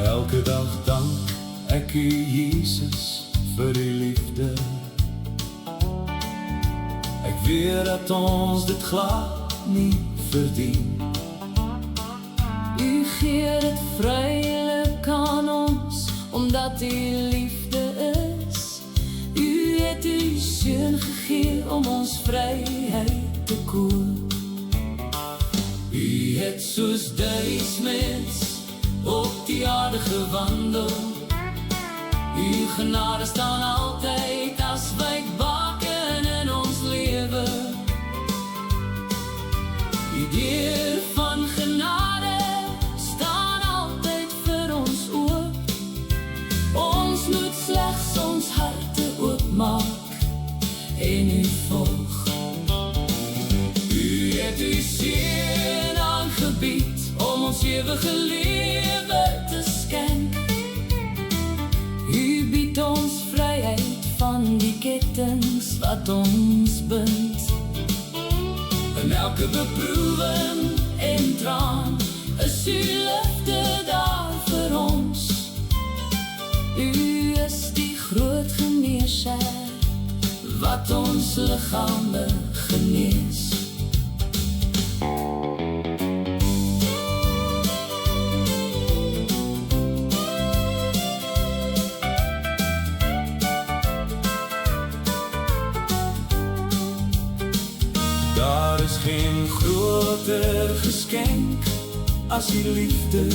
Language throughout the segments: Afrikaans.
Elke dag dank ek U Jesus vir die liefde. Ek weet dat ons dit glad nie verdien. U gee dit vrylik aan ons, omdat U liefde is. U het U seun gegee om ons vryheid te koop. U het soos duismens op die aarde gewandel. U genade staan altyd as wijkbaken in ons lewe. Die deur van genade staan altyd vir ons oop. Ons moet slegs ons harte oopmaak en U volg. U het U seun aangebied om ons ewige lewe te skenk. U bied ons vryheid van die kettings wat ons bind. In elke beproewing en traan is U liefde daar vir ons. U is die groot geneesheer wat ons liggame genees. Daar is geen groter geskenk as U liefde.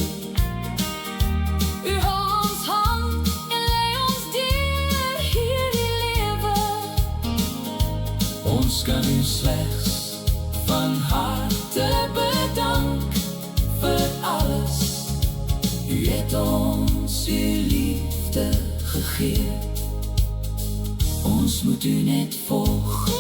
U hou ons hand en lei ons deur hierdie lewe. Ons kan U slegs van harte bedank vir alles. U het ons U liefde gegee. Ons moet U net volg.